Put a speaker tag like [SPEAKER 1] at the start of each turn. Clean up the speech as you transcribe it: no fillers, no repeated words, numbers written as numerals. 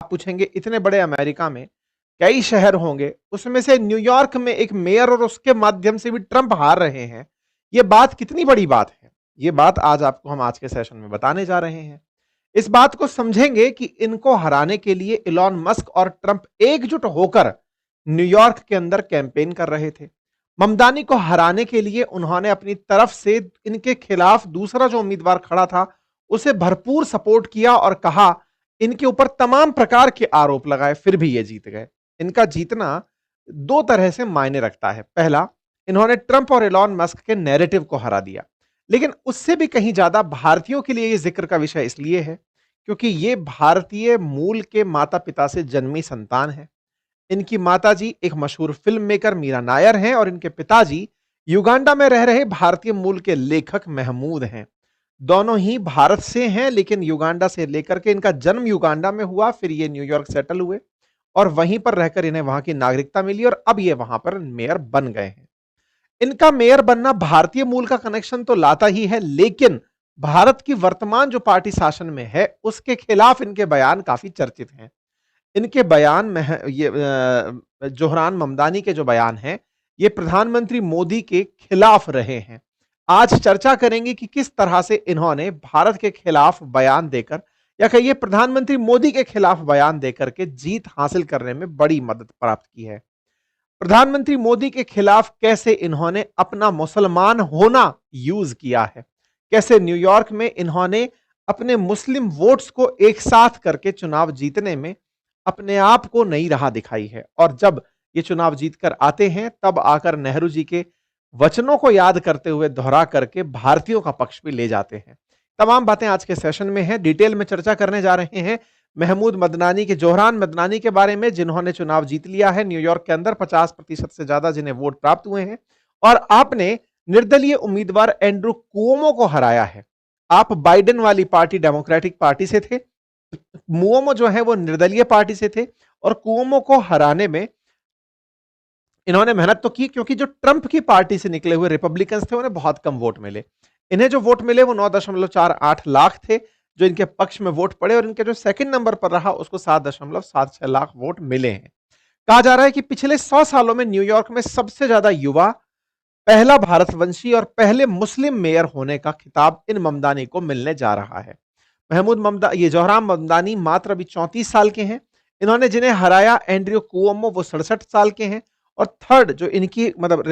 [SPEAKER 1] आप पूछेंगे इतने बड़े अमेरिका में कई शहर होंगे, उसमें से न्यूयॉर्क में एक मेयर और उसके माध्यम से भी ट्रंप हार रहे हैं। ये बात कितनी बड़ी बात है? ये बात आज आपको हम आज के सेशन में बताने जा रहे हैं। इस बात को समझेंगे कि इनको हराने के लिए इलॉन मस्क और ट्रंप एकजुट होकर न्यूयॉर्क के अंदर कैंपेन कर रहे थे। ममदानी को हराने के लिए उन्होंने अपनी तरफ से इनके खिलाफ दूसरा जो उम्मीदवार खड़ा था, उसे भरपूर सपोर्ट किया और कहा, इनके ऊपर तमाम प्रकार के आरोप लगाए, फिर भी ये जीत गए। इनका जीतना दो तरह से मायने रखता है। पहला, इन्होंने ट्रंप और इलॉन मस्क के नैरेटिव को हरा दिया। लेकिन उससे भी कहीं ज्यादा भारतीयों के लिए ये जिक्र का विषय इसलिए है क्योंकि ये भारतीय मूल के माता पिता से जन्मी संतान है। इनकी माताजी एक मशहूर फिल्म मेकर मीरा नायर हैं और इनके पिताजी युगांडा में रह रहे भारतीय मूल के लेखक महमूद हैं। दोनों ही भारत से हैं, लेकिन युगांडा से लेकर के इनका जन्म युगांडा में हुआ, फिर ये न्यूयॉर्क सेटल हुए और वहीं पर रहकर इन्हें वहां की नागरिकता मिली और अब ये वहां पर मेयर बन गए हैं। इनका मेयर बनना भारतीय मूल का कनेक्शन तो लाता ही है, लेकिन भारत की वर्तमान जो पार्टी शासन में है उसके खिलाफ इनके बयान काफी चर्चित हैं। इनके बयान में ये जोहरान ममदानी के जो बयान हैं, ये प्रधानमंत्री मोदी के खिलाफ रहे हैं। आज चर्चा करेंगे कि किस तरह से इन्होंने भारत के खिलाफ बयान देकर या कहिए प्रधानमंत्री मोदी के खिलाफ बयान देकर के जीत हासिल करने में बड़ी मदद प्राप्त की है। प्रधानमंत्री मोदी के खिलाफ कैसे इन्होंने अपना मुसलमान होना यूज किया है, कैसे न्यूयॉर्क में इन्होंने अपने मुस्लिम वोट्स को एक साथ करके चुनाव जीतने में अपने आप को नई राह दिखाई है। और जब ये चुनाव जीतकर आते हैं तब आकर नेहरू जी के वचनों को याद करते हुए दोहरा करके भारतीयों का पक्ष भी ले जाते हैं। तमाम बातें आज के सेशन में हैं, डिटेल में चर्चा करने जा रहे हैं महमूद मदनानी के, जोहरान मदनानी के बारे में, जिन्होंने चुनाव जीत लिया है न्यूयॉर्क के अंदर, 50% से ज्यादा जिन्हें वोट प्राप्त हुए हैं। और आपने निर्दलीय उम्मीदवार एंड्रू कुओमो को हराया है। आप बाइडेन वाली पार्टी डेमोक्रेटिक पार्टी से थे, मुओमो जो है वो निर्दलीय पार्टी से थे और कुओमो को हराने में इन्होंने मेहनत तो की क्योंकि जो ट्रंप की पार्टी से निकले हुए रिपब्लिकन्स थे उन्हें बहुत कम वोट मिले। इन्हें जो वोट मिले वो 9.48 लाख थे जो इनके पक्ष में वोट पड़े और इनके जो सेकंड नंबर पर रहा उसको 7.76 लाख वोट मिले हैं। कहा जा रहा है कि पिछले 100 सालों में न्यूयॉर्क में सबसे ज्यादा युवा, पहला भारतवंशी और पहले मुस्लिम मेयर होने का खिताब इन ममदानी को मिलने जा रहा है। ये जोहरान ममदानी मात्र अभी 34 साल के हैं। इन्होंने जिन्हें हराया एंड्रयू कुओमो वो 67 साल के हैं और थर्ड जो इनकी मतलब